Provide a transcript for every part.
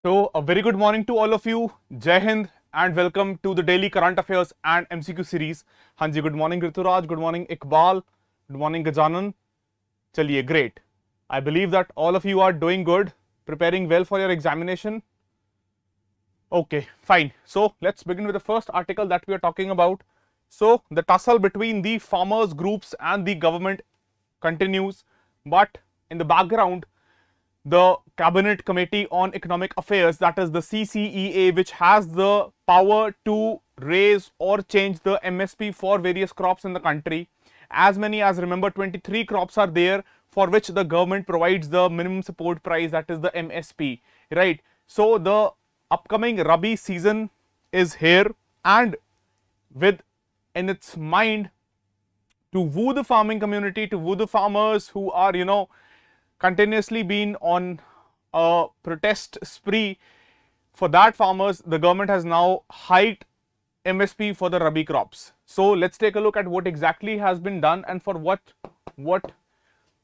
So, a very good morning to all of you. Jai Hind and welcome to the daily current affairs and MCQ series. Hanji, good morning Rituraj, good morning Iqbal, good morning Gajanan. Chaliye, great. I believe that all of you are doing good, preparing well for your examination. Okay, fine. So, let's begin with the first article that we are talking about. So, the tussle between the farmers groups and the government continues, but in the background, the Cabinet Committee on Economic Affairs, that is the CCEA, which has the power to raise or change the MSP for various crops in the country. As many as, remember, 23 crops are there for which the government provides the minimum support price, that is the MSP, right? So the upcoming Rabi season is here, and with in its mind to woo the farming community, to woo the farmers who are, continuously been on a protest spree. For that farmers, the government has now hiked MSP for the Rabi crops. So let's take a look at what exactly has been done and for what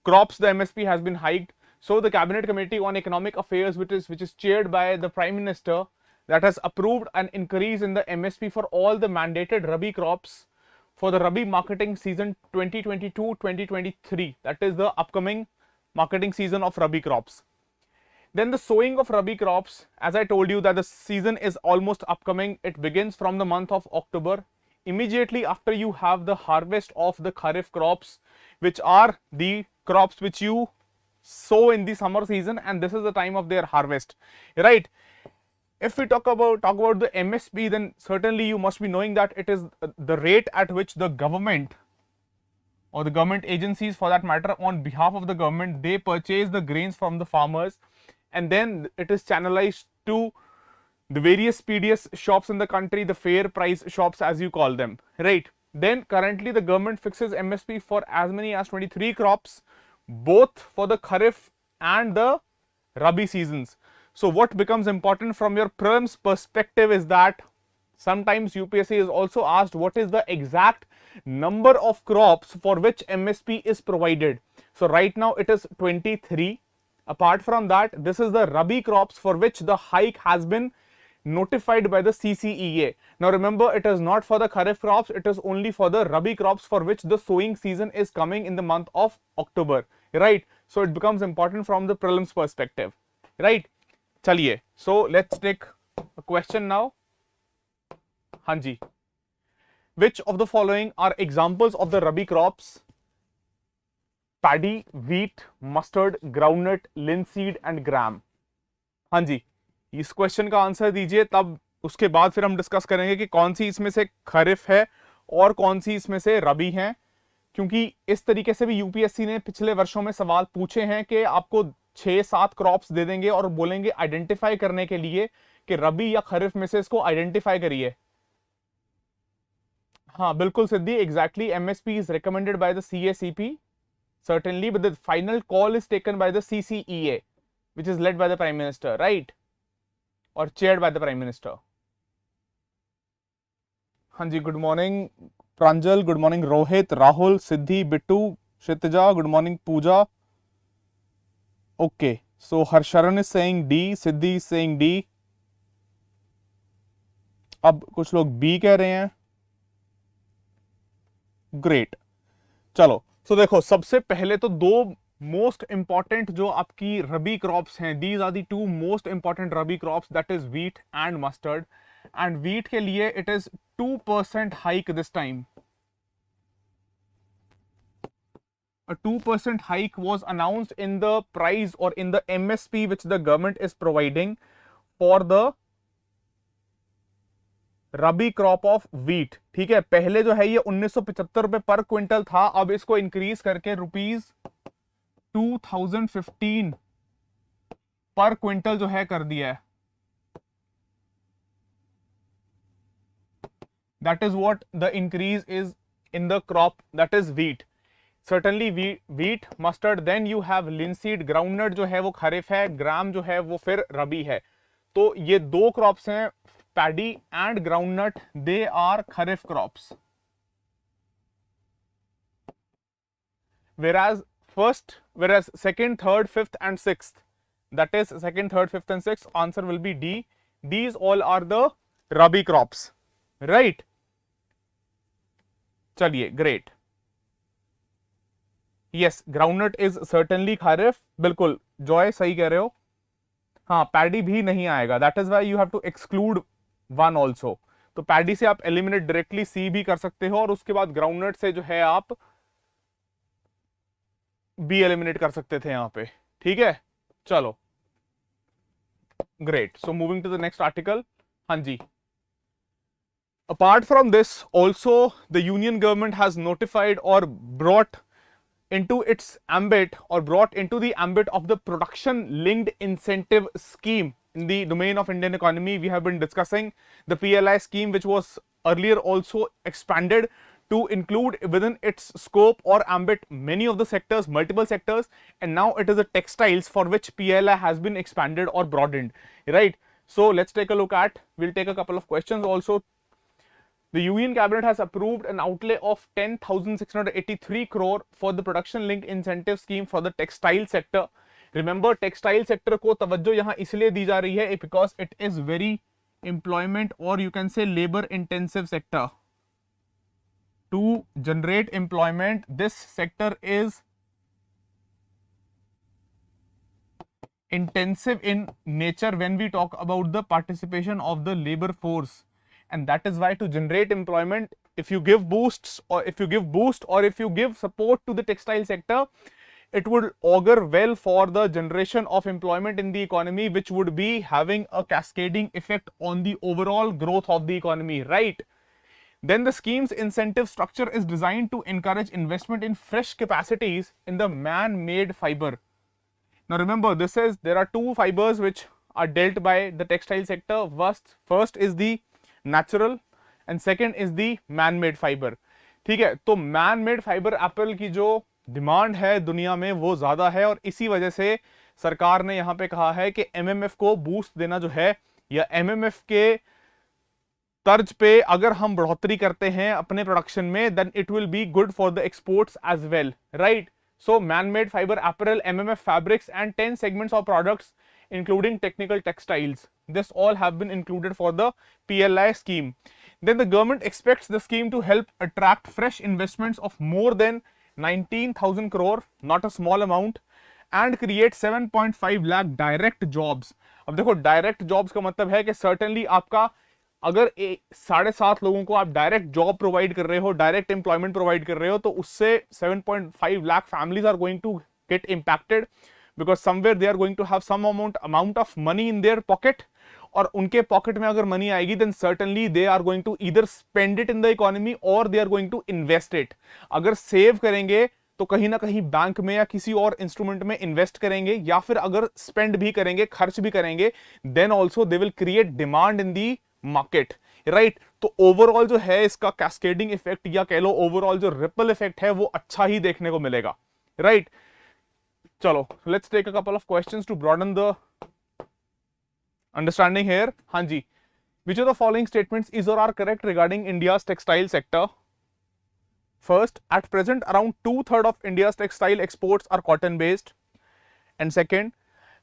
crops the MSP has been hiked. So the Cabinet Committee on Economic Affairs, which is chaired by the Prime Minister, that has approved an increase in the MSP for all the mandated Rabi crops for the Rabi marketing season 2022-2023. That is the upcoming marketing season of Rabi crops. Then the sowing of Rabi crops, as I told you that the season is almost upcoming. It begins from the month of October. Immediately after you have the harvest of the Kharif crops, which are the crops which you sow in the summer season, and this is the time of their harvest, right? If we talk about the MSP, then certainly you must be knowing that it is the rate at which the government or the government agencies, for that matter, on behalf of the government, they purchase the grains from the farmers, and then it is channelized to the various PDS shops in the country, the fair price shops as you call them, right? Then currently the government fixes MSP for as many as 23 crops, both for the Kharif and the Rabi seasons. So what becomes important from your prelims perspective is that sometimes UPSC is also asked what is the exact number of crops for which MSP is provided. So right now it is 23. Apart from that, this is the Rabi crops for which the hike has been notified by the CCEA. Now remember, it is not for the Kharif crops, it is only for the Rabi crops for which the sowing season is coming in the month of October, right? So it becomes important from the prelims perspective, right? Chaliye. So let's take a question now. Hanji. Which of the following are examples of the Rabi crops? Paddy, wheat, mustard, groundnut, linseed and gram. हाँ जी, इस question का answer दीजिए, तब उसके बाद फिर हम discuss करेंगे कि कौन सी इसमें से खरीफ है और कौन सी इसमें से रबी है, क्योंकि इस तरीके से भी यूपीएससी ने पिछले वर्षों में सवाल पूछे हैं कि आपको 6-7 क्रॉप्स दे देंगे और बोलेंगे आइडेंटिफाई करने के लिए कि रबी या खरीफ में से इसको आइडेंटिफाई करिए. हाँ बिल्कुल सिद्धि, exactly. MSP is recommended by the CACP certainly, but the final call is taken by the CCEA, which is led by the Prime Minister, right, or chaired by the Prime Minister. हाँ जी, good morning Pranjal, good morning Rohit, Rahul, Siddhi, Bittu, Kshitija, good morning Pooja. Okay, so Harsharan is saying D, Siddhi is saying D. अब कुछ लोग B कह रहे हैं. Great. चलो, सो देखो, सबसे पहले तो दो मोस्ट इंपॉर्टेंट जो आपकी रबी क्रॉप्स हैं, these are the two most important rabi crops, that is wheat and mustard. And wheat के लिए it is 2% hike this time. A 2% hike was announced in the price or in the MSP which the government is providing for the rabi crop of wheat. ठीक है, पहले जो है ये 1975 रुपए पर क्विंटल था, अब इसको इंक्रीज करके ₹2015 पर क्विंटल जो है कर दिया है. That is what the increase is in the crop, that is wheat. Certainly wheat, mustard, then you have linseed, groundnut जो है वो खरीफ है, ग्राम जो है वो फिर रबी है. तो ये दो क्रॉप्स हैं, paddy and groundnut, they are kharif crops. Whereas second, third, fifth and sixth, that is second, third, fifth and sixth. Answer will be D. These all are the rabi crops, right? चलिए, great. Yes, groundnut is certainly kharif. बिल्कुल, Joy सही कह रहे हो. हाँ, paddy भी नहीं आएगा. That is why you have to exclude one also. तो पैडी से आप एलिमिनेट डायरेक्टली सी भी कर सकते हो और उसके बाद ग्राउंडनट से जो है आप बी एलिमिनेट कर सकते थे यहां पे. ठीक है, चलो, great. So moving to the next article. हाँ जी. Apart from this, also the union government has notified or brought into its ambit or brought into the ambit of the production linked incentive scheme in the domain of Indian economy. We have been discussing the PLI scheme, which was earlier also expanded to include within its scope or ambit many of the sectors, multiple sectors, and now it is the textiles for which PLI has been expanded or broadened, right? So let's take a look at, we'll take a couple of questions also. The Union Cabinet has approved an outlay of 10,683 crore for the production linked incentive scheme for the textile sector. Remember, textile sector को तवज्जो यहाँ इसलिए दी जा रही है because it is very employment or you can say labor intensive sector. To generate employment, this sector is intensive in nature when we talk about the participation of the labor force. And that is why to generate employment, if you give boosts or if you give support to the textile sector, it would augur well for the generation of employment in the economy, which would be having a cascading effect on the overall growth of the economy, right? Then the scheme's incentive structure is designed to encourage investment in fresh capacities in the man-made fiber. Now remember, there are two fibers which are dealt by the textile sector. First is the natural and second is the man-made fiber. ठीक है, तो man-made fiber Apple की जो demand है दुनिया में वो ज्यादा है और इसी वजह से सरकार ने यहाँ पे कहा है कि एमएमएफ को बूस्ट देना जो है या एमएमएफ के तर्ज पे अगर हम बढ़ोतरी करते हैं अपने प्रोडक्शन में, then it will be good for the exports as well, right? So man-made fiber apparel, MMF fabrics and 10 segments of products including technical textiles. This all have been included for the PLI scheme. Then the government expects the scheme to help attract fresh investments of more than 19,000 crore, not a small amount, and create 7.5 lakh direct jobs. अब देखो direct jobs का मतलब है कि certainly आपका अगर 7.5 लोगों को आप डायरेक्ट जॉब प्रोवाइड कर रहे हो, डायरेक्ट एम्प्लॉयमेंट प्रोवाइड कर रहे हो, तो उससे 7.5 lakh families are going to get impacted because somewhere they are going to have some amount of money in their pocket. और उनके पॉकेट में अगर मनी आएगी then certainly they are going to either spend it in the economy और they are going to invest it. अगर save करेंगे तो कहीं ना कहीं बैंक में या किसी और इंस्ट्रूमेंट में इन्वेस्ट करेंगे, या फिर अगर स्पेंड भी करेंगे, खर्च भी करेंगे, then also they will create demand in the market, right? तो ओवरऑल जो है इसका कैस्केडिंग इफेक्ट या कह लो ओवरऑल जो रिपल इफेक्ट है वो अच्छा ही देखने को मिलेगा, राइट? चलो, let's take a couple of questions to broaden the understanding here. हाँ जी. Which of the following statements is or are correct regarding India's textile sector? First, at present around 2/3 of India's textile exports are cotton based. And second,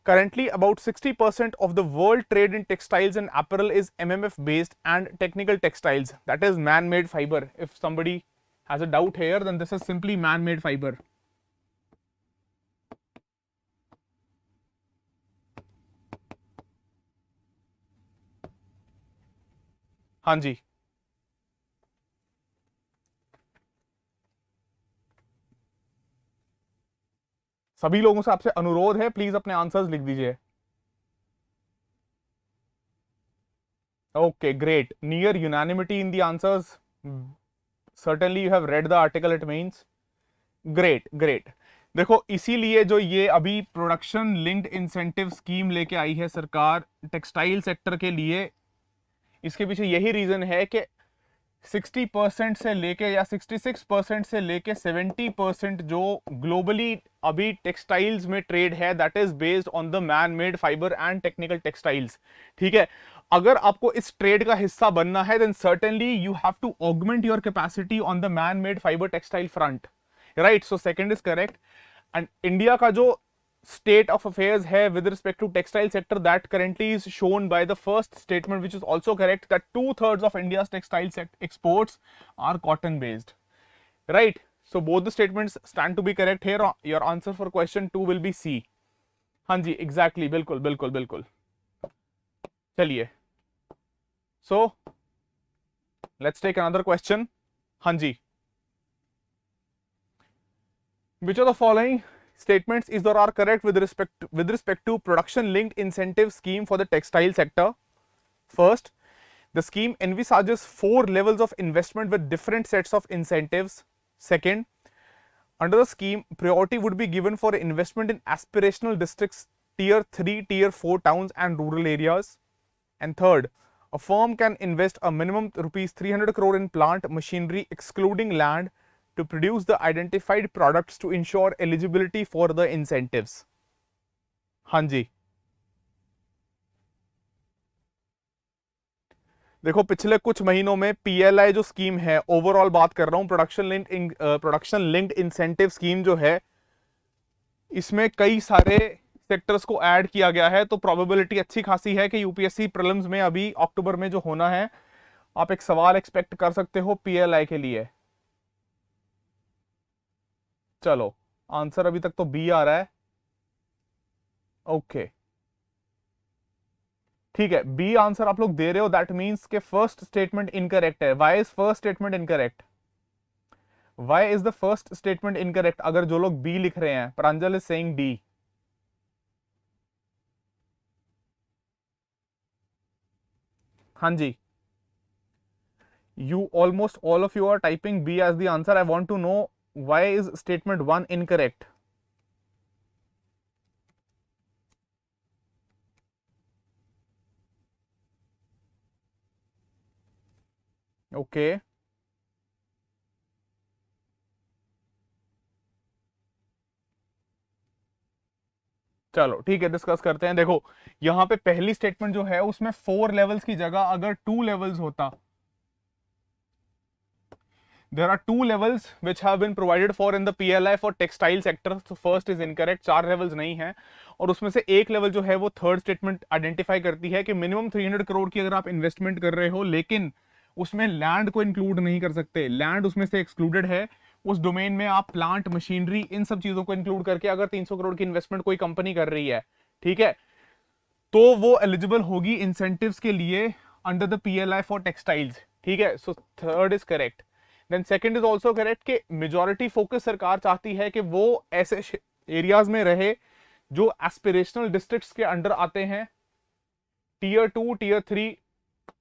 currently about 60% of the world trade in textiles and apparel is MMF based and technical textiles, that is man-made fiber. If somebody has a doubt here, then this is simply man-made fiber. हाँ जी. सभी लोगों से आपसे अनुरोध है, please अपने answers लिख दीजिए. Okay, great. Near unanimity in the answers. Certainly you have read the article, it means. Great, great. देखो, इसीलिए जो ये अभी प्रोडक्शन लिंक्ड इंसेंटिव स्कीम लेके आई है सरकार टेक्सटाइल सेक्टर के लिए, इसके पीछे यही रीजन है कि 60% से लेके या 66% से लेके 70% जो ग्लोबली अभी टेक्सटाइल्स में ट्रेड है, that is based on the man made fibre and technical textiles. ठीक है, अगर आपको इस ट्रेड का हिस्सा बनना है then certainly you have to augment your capacity on the man made fibre textile front, right? So second is correct. And India का जो state of affairs है with respect to textile sector, that currently is shown by the first statement, which is also correct, that 2/3 of India's textile exports are cotton based, right? So both the statements stand to be correct here. Your answer for question 2 will be C. हाँ जी, exactly, बिल्कुल बिल्कुल बिल्कुल. चलिए, so let's take another question. हाँ जी, which of the following statements is or are correct with respect to production linked incentive scheme for the textile sector? First, the scheme envisages 4 levels of investment with different sets of incentives. Second, under the scheme, priority would be given for investment in aspirational districts, tier 3, tier 4 towns and rural areas. And third, a firm can invest a minimum rupees 300 crore in plant machinery excluding land to produce the identified products to ensure eligibility for the incentives. हाँ जी, देखो पिछले कुछ महीनों में PLI जो scheme है, overall बात कर रहा हूं, प्रोडक्शन लिंक्ड इंसेंटिव स्कीम जो है, इसमें कई सारे सेक्टर्स को ऐड किया गया है. तो प्रोबेबिलिटी अच्छी खासी है कि यूपीएससी प्रीलिम्स में अभी अक्टूबर में जो होना है, आप एक सवाल एक्सपेक्ट कर सकते हो पीएलआई के लिए. चलो, आंसर अभी तक तो बी आ रहा है. ओके, ठीक है, बी आंसर आप लोग दे रहे हो. दैट मींस के फर्स्ट स्टेटमेंट इनकरेक्ट है. Why is first statement incorrect? Why is the first statement incorrect? अगर जो लोग बी लिख रहे हैं, प्रांजल इज सेइंग डी. हाँ जी, you almost all of you are typing B as the answer. I want to know why is statement 1 incorrect? Okay, चलो ठीक है, डिस्कस करते हैं. देखो यहां पे पहली स्टेटमेंट जो है उसमें 4 लेवल्स की जगह अगर 2 लेवल्स होता, there are 2 levels which have been provided for in the PLI for textile sector. So first is incorrect, 4 levels नहीं है. और उसमें से एक लेवल जो है वो थर्ड स्टेटमेंट आइडेंटिफाई करती है कि मिनिमम 300 करोड़ की अगर आप इन्वेस्टमेंट कर रहे हो, लेकिन उसमें लैंड को इंक्लूड नहीं कर सकते, लैंड उसमें से एक्सक्लूडेड है. उस डोमेन में आप प्लांट मशीनरी इन सब चीजों को इंक्लूड करके अगर 300 करोड़ की इन्वेस्टमेंट कोई कंपनी कर रही है, ठीक है, तो वो एलिजिबल होगी इंसेंटिव्स के लिए under the PLI for textiles. ठीक है, so third is correct. Then second is also correct कि मेजॉरिटी फोकस सरकार चाहती है कि वो ऐसे एरियाज में रहे जो एस्पिरेशनल डिस्ट्रिक्ट्स के अंडर आते हैं, टीयर 2,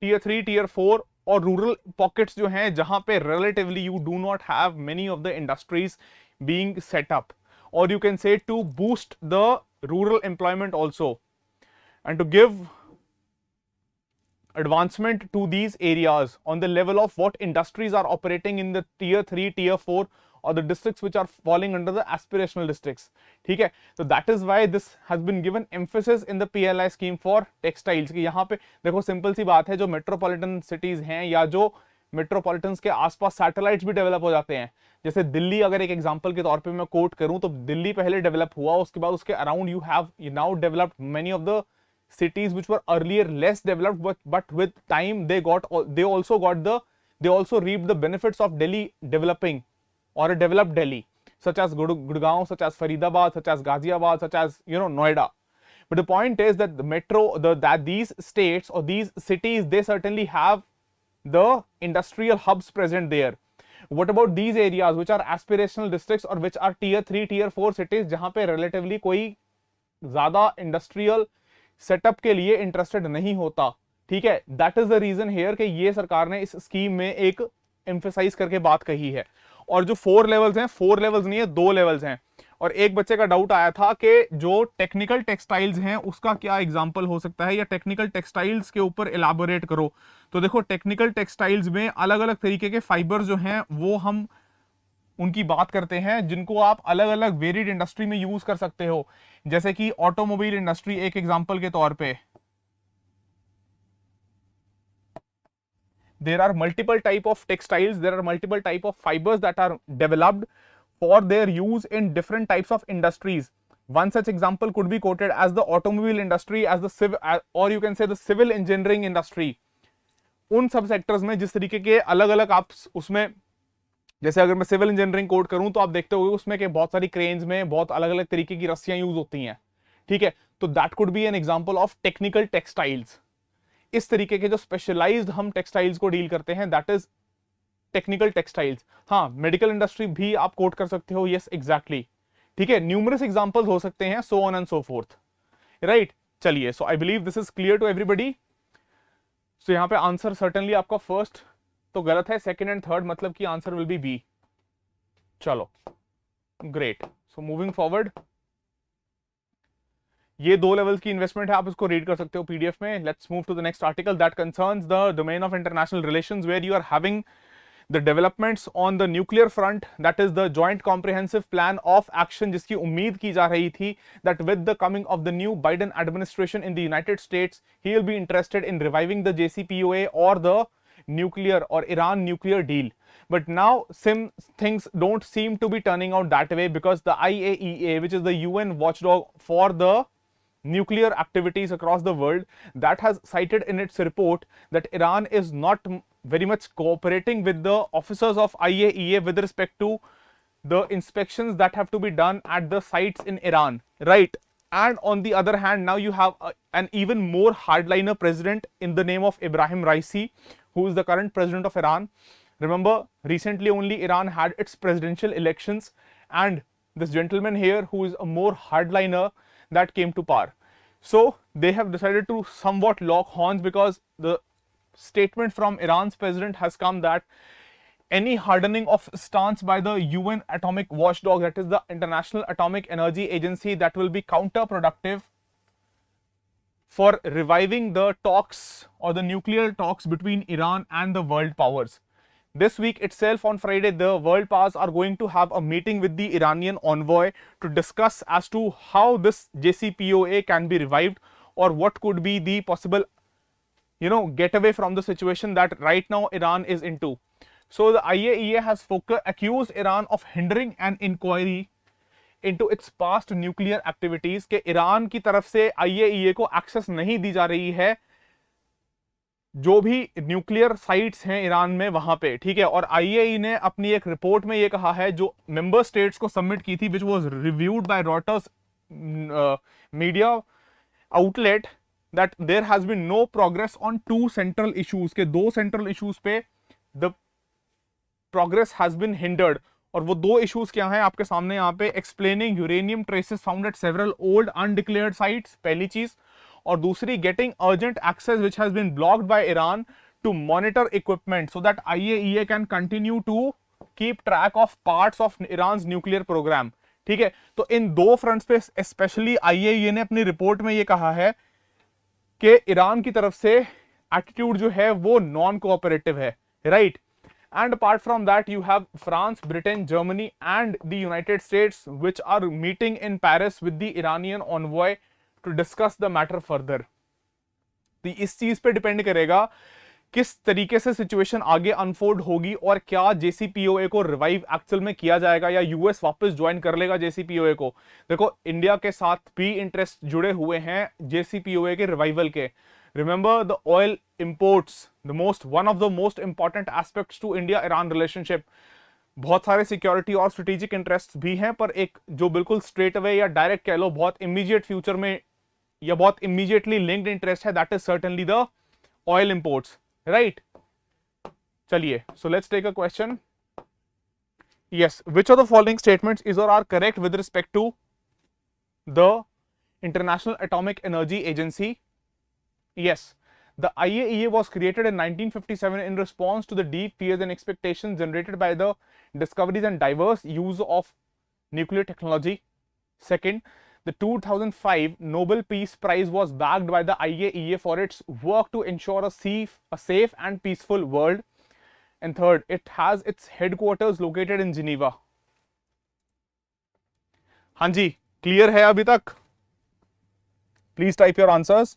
टीयर 4 और रूरल पॉकेट्स जो हैं जहां पे relatively you do not have many of the industries being set up, और you can say to boost the rural employment also and to give advancement to these areas on the level of what industries are operating in the tier 3, tier 4 or the districts which are falling under the aspirational districts. ठीक है, so that is why this has been given emphasis in the PLI scheme for textiles. कि यहाँ पे देखो simple सी बात है, जो मेट्रोपॉलिटन सिटीज हैं या जो मेट्रोपॉलिटन्स के आसपास सैटेलाइट्स भी डेवलप हो जाते हैं, जैसे दिल्ली अगर एक एग्जांपल के तौर पे मैं कोट करूं, तो दिल्ली पहले डेवलप हुआ, उसके बाद उसके around you have now developed many of the cities which were earlier less developed, but with time they also reaped the benefits of Delhi developing, or a developed Delhi, such as Gurgaon, such as Faridabad, such as Ghaziabad, such as Noida. But the point is that that these states or these cities, they certainly have the industrial hubs present there. What about these areas which are aspirational districts or which are tier 3, tier 4 cities, जहां पे relatively कोई ज्यादा industrial setup के लिए interested नहीं होता? ठीक है, that is the reason here कि ये सरकार ने इस स्कीम में एक एम्फेसाइज करके बात कही है. और जो 4 लेवल्स हैं, 4 लेवल्स नहीं है, 2 लेवल्स हैं. और एक बच्चे का डाउट आया था कि जो टेक्निकल टेक्सटाइल्स हैं उसका क्या एग्जांपल हो सकता है, या टेक्निकल टेक्सटाइल्स के ऊपर इलाबोरेट करो. तो देखो टेक्निकल टेक्सटाइल्स में अलग अलग तरीके के फाइबर जो हैं वो हम उनकी बात करते हैं, जिनको आप अलग अलग वेरिड इंडस्ट्री में यूज कर सकते हो. जैसे कि ऑटोमोबाइल इंडस्ट्री एक एग्जांपल के तौर पे, there are multiple type of textiles, there are multiple type of fibers that are developed for their use in different types of industries. One such example could be quoted as the automobile industry, as the civil, or you can say the civil engineering industry. उन सब sectors में जिस तरीके के अलग अलग आप उसमें, जैसे अगर मैं सिविल इंजीनियरिंग कोड करूं तो आप देखते हो उसमें कि बहुत सारी क्रेन्स में बहुत अलग अलग तरीके की रस्सियां यूज होती हैं, ठीक है, तो that could be an example of technical textiles. इस तरीके के जो स्पेशलाइज्ड हम टेक्सटाइल्स को डील करते हैं, दैट इज टेक्निकल टेक्सटाइल्स। हाँ, मेडिकल इंडस्ट्री भी आप कोट कर सकते हो, यस एग्जैक्टली, ठीक है, न्यूमरस एग्जांपल्स हो सकते हैं, so on and so forth, right. चलिए, so I believe this is clear to everybody. So यहां पे आंसर सर्टेनली आपका फर्स्ट तो गलत है, सेकंड एंड थर्ड मतलब कि आंसर विल बी बी। चलो, ग्रेट। सो मूविंग फॉरवर्ड, ये 2 लेवल्स की इन्वेस्टमेंट है, आप इसको रीड कर सकते हो पीडीएफ में। Let's move to the next article that concerns the domain of international relations, where you are having the developments on the nuclear front, that is the joint comprehensive plan of action, जिसकी उम्मीद की जा रही थी that with the coming of the new Biden administration in the United States, he will be interested in reviving the JCPOA or the nuclear or Iran nuclear deal. But now things don't seem to be turning out that way, because the IAEA, which is the UN watchdog for the nuclear activities across the world, that has cited in its report that Iran is not very much cooperating with the officers of IAEA with respect to the inspections that have to be done at the sites in Iran, right? And on the other hand, now you have an even more hardliner president in the name of Ibrahim Raisi, who is the current president of Iran. Remember, recently only Iran had its presidential elections, and this gentleman here, who is a more hardliner, that came to power. So they have decided to somewhat lock horns, because the statement from Iran's president has come that any hardening of stance by the UN atomic watchdog, that is the International Atomic Energy Agency, that will be counterproductive for reviving the talks or the nuclear talks between Iran and the world powers. This week itself, on Friday, the world powers are going to have a meeting with the Iranian envoy to discuss as to how this JCPOA can be revived, or what could be the possible, get away from the situation that right now Iran is into. So the IAEA has accused Iran of hindering an inquiry into its past nuclear activities, के Iran की तरफ से IAEA को access नहीं दी जा रही है जो भी न्यूक्लियर साइट्स हैं ईरान में वहां पे, ठीक है। और IAEA ने अपनी एक रिपोर्ट में ये कहा है, जो मेंबर स्टेट्स को सबमिट की थी, which was reviewed by Reuters media outlet, that there has been no progress on 2 central issues, के 2 central issues पे the progress has been hindered। और वो 2 issues क्या हैं आपके सामने यहाँ पे, explaining uranium traces found at several old undeclared sites, पहली चीज, और दूसरी getting urgent access which has been blocked by Iran to monitor equipment so that IAEA can continue to keep track of parts of Iran's nuclear program, ठीक है। तो इन 2 fronts पे specially IAEA ने अपनी रिपोर्ट में ये कहा है कि ईरान की तरफ से एटीट्यूड जो है वो नॉन कोऑपरेटिव है, right. And apart from that, you have France, Britain, Germany and the United States which are meeting in Paris with the Iranian envoy to discuss the matter further. तो इस चीज पे depend करेगा किस तरीके से situation आगे अनफोल्ड होगी, और क्या जेसीपीओए को रिवाइव एक्चुअल में किया जाएगा, या यूएस वापस ज्वाइन कर लेगा जेसीपीओए को। देखो, इंडिया के साथ भी इंटरेस्ट जुड़े हुए हैं जेसीपीओए के रिवाइवल के। Remember, the oil imports one of the most important aspects to India Iran relationship. बहुत सारे सिक्योरिटी और स्ट्रेटेजिक इंटरेस्ट भी हैं, पर एक जो बिल्कुल स्ट्रेट अवे या डायरेक्ट कह लो बहुत इमीडिएट फ्यूचर में या बहुत इमीडिएटली लिंक्ड इंटरेस्ट है, that is certainly the oil imports, right. चलिए, so let's take a question. Yes, which of the following statements is or are correct with respect to the International Atomic Energy Agency? Yes, the IAEA was created in 1957 in response to the deep fears and expectations generated by the discoveries and diverse use of nuclear technology. Second, the 2005 Nobel Peace Prize was backed by the IAEA for its work to ensure a safe and peaceful world. And third, it has its headquarters located in Geneva. हाँ जी, clear है अभी तक? Please type your answers.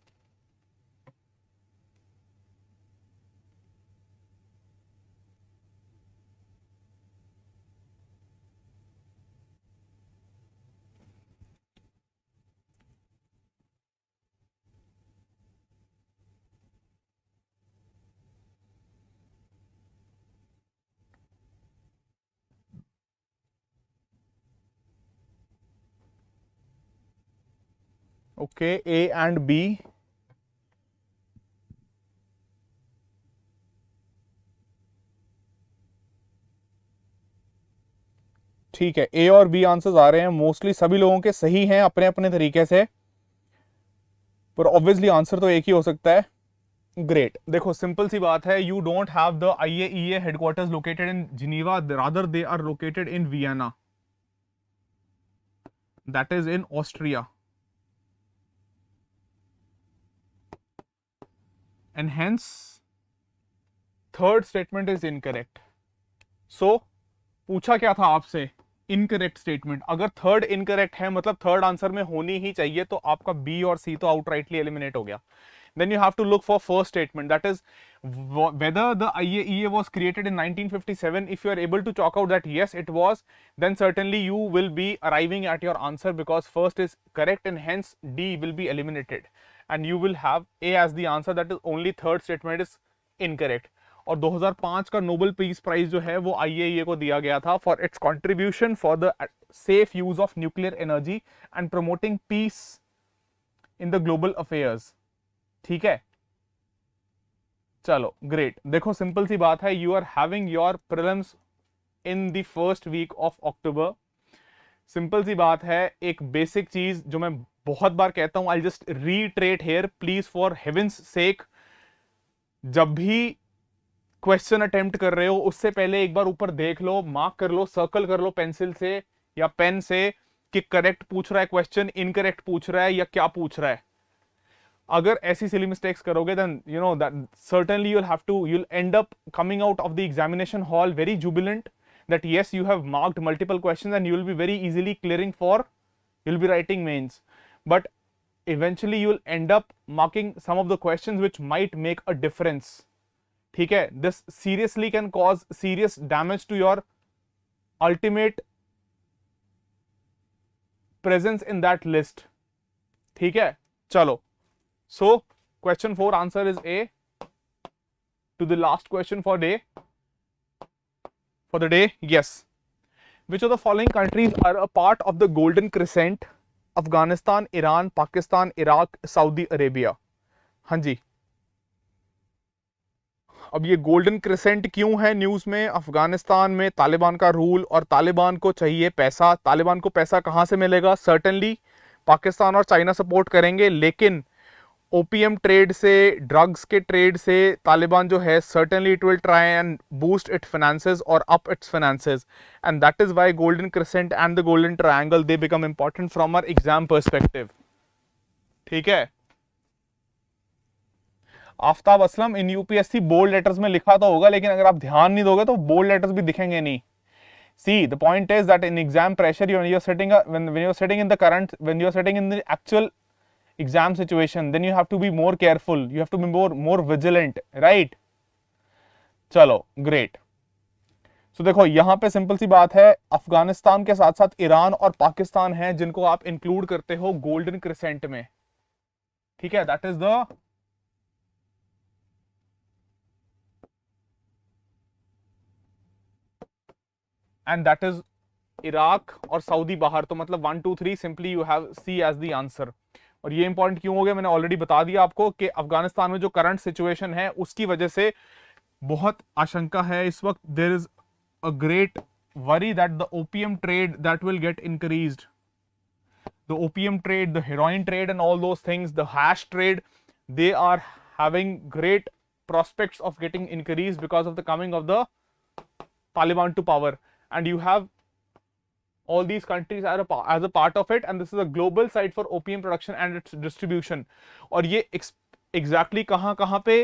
Okay, A and B, ठीक है, ए और B answers आ रहे हैं, mostly सभी लोगों के सही हैं अपने अपने तरीके से, पर ऑब्वियसली आंसर तो एक ही हो सकता है। ग्रेट, देखो सिंपल सी बात है, you don't have the IAEA headquarters located in Geneva, rather they are located in Vienna, that is in Austria, and hence third statement is incorrect. So पूछा क्या था आपसे, इनकरेक्ट स्टेटमेंट, अगर थर्ड इनकरेक्ट है मतलब थर्ड आंसर में होनी ही चाहिए, तो आपका बी और सी तो आउटराइटली एलिमिनेट हो गया। Then you have to look for first statement, that is whether the IAEA was created in 1957. If you are able to chalk out that yes it was, then certainly you will be arriving at your answer, because first is correct and hence D will be eliminated and you will have A as the answer, that is only third statement is incorrect. और 2005 का Nobel peace prize जो है वो IAEA को दिया गया था for its contribution for the safe use of nuclear energy and promoting peace in the global affairs. ठीक है, चलो ग्रेट, देखो सिंपल सी बात है, you are having your prelims in the first week of October. Simple सी बात है, एक बेसिक चीज जो मैं बहुत बार कहता हूं, I just reiterate here, please for heaven's sake, जब भी क्वेश्चन अटेम्प्ट कर रहे हो उससे पहले एक बार ऊपर देख लो, मार्क कर लो, सर्कल कर लो पेंसिल से या पेन से कि करेक्ट पूछ रहा है क्वेश्चन, इनकरेक्ट पूछ रहा है या क्या पूछ रहा है। अगर ऐसी सिली मिस्टेक्स करोगे then you know that certainly you'll end up coming out of the examination hall very jubilant that yes you have marked multiple questions and you will be very easily clearing for, you'll be writing mains, but eventually you'll end up marking some of the questions which might make a difference. ठीक है, this seriously can cause serious damage to your ultimate presence in that list. ठीक है, चलो, so question 4 answer is A to the last question for day, for the day. Yes, which of the following countries are a part of the golden crescent? Afghanistan, Iran, Pakistan, Iraq, Saudi Arabia. हाँ जी, अब ये golden crescent क्यों है news में? अफगानिस्तान में तालिबान का rule और तालिबान को चाहिए पैसा। तालिबान को पैसा कहां से मिलेगा? सर्टेनली पाकिस्तान और चाइना सपोर्ट करेंगे, लेकिन ओपीएम ट्रेड से, ड्रग्स के ट्रेड से तालिबान जो है certainly it will try and boost it finances or up its finances, and that is why Golden Crescent and the Golden Triangle they become important from our exam perspective. ठीक है, Aftab Aslam, in UPSC bold letters में लिखा तो होगा, लेकिन अगर आप ध्यान नहीं दोगे तो बोल्ड लेटर्स भी दिखेंगे नहीं। See, the point is that in exam pressure, when you're sitting in the current, when you're sitting in the actual exam situation, then you have to be more careful, you have to be more vigilant, right? चलो great. सो देखो यहां पे simple सी बात है, अफगानिस्तान के साथ साथ ईरान और पाकिस्तान हैं जिनको आप इंक्लूड करते हो गोल्डन क्रिसेंट में। ठीक है, that is the and that is Iraq और सऊदी बाहर, तो मतलब 1 2 3 simply you have C as the answer. और ये इंपॉर्टेंट क्यों हो गया, मैंने ऑलरेडी बता दिया आपको कि अफगानिस्तान में जो करंट सिचुएशन है उसकी वजह से बहुत आशंका है इस वक्त, there is a great worry that the opium trade that will get increased, the opium trade, the heroin trade and all those things, the hash trade, they are having great prospects of getting increased because of the coming of the Taliban to power. And you have all these countries as a part of it, and this is a global site for opium production and its distribution. और ये exactly कहां पे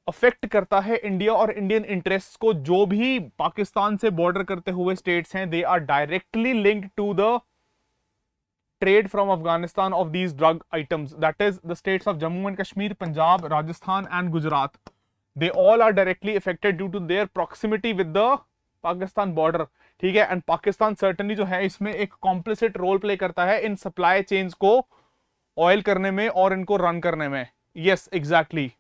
affect करता है India और Indian interest को? जो भी पाकिस्तान से बॉर्डर करते हुए स्टेट्स हैं, they are directly linked to the trade from Afghanistan of these drug items, that is the states of Jammu and Kashmir, Punjab, Rajasthan and Gujarat. They all are directly affected due to their proximity with the Pakistan border. ठीक है, and Pakistan certainly जो है इसमें एक complicit role play करता है in supply chains को oil करने में और इनको रन करने में। यस एग्जैक्टली,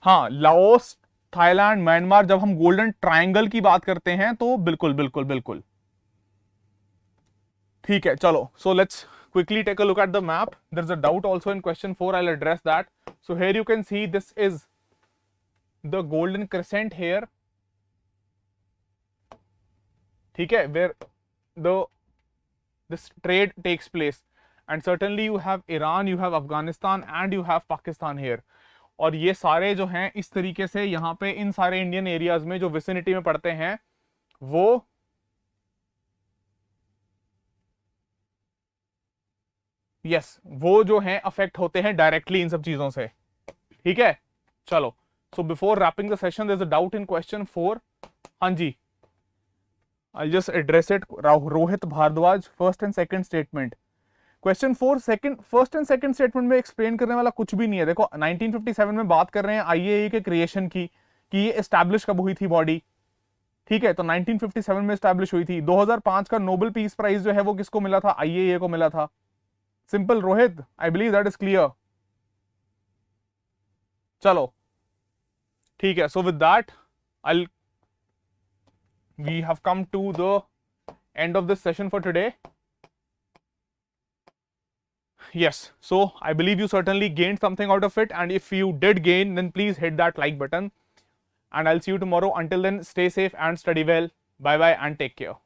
हाँ, लाओस, थाईलैंड, म्यांमार, जब हम गोल्डन ट्रायंगल की बात करते हैं तो बिल्कुल बिल्कुल बिल्कुल। ठीक है, चलो, so let's quickly take a look at the map. There's a doubt also in question 4. I'll address that. So here you can see this is the golden crescent here. Okay, where this trade takes place. And certainly you have Iran, you have Afghanistan and you have Pakistan here. और ये सारे जो हैं इस तरीके से यहाँ पे इन सारे इंडियन एरियाज में जो विसिनिटी में पड़ते हैं वो वो जो हैं अफेक्ट होते हैं डायरेक्टली इन सब चीजों से. ठीक है, चलो. So before wrapping the session there is a doubt in question 4. हाँ जी, I'll just address it. Rohit Bhardwaj, first and second statement. Question 4 first and second statement में एक्सप्लेन करने वाला कुछ भी नहीं है. देखो 1957 में बात कर रहे हैं आईएए के क्रिएशन की कि ये एस्टैब्लिश कब हुई थी बॉडी. ठीक है, तो 1957 में एस्टैब्लिश हुई थी. 2005 का नोबेल पीस प्राइज जो है वो किसको मिला था? आईएए को मिला था. Simple Rohit, I believe that is clear. चलो ठीक है. So with that we have come to the end of this session for today. Yes, so I believe you certainly gained something out of it, and if you did gain, then please hit that like button, and I'll see you tomorrow. Until then, stay safe and study well. Bye bye and take care.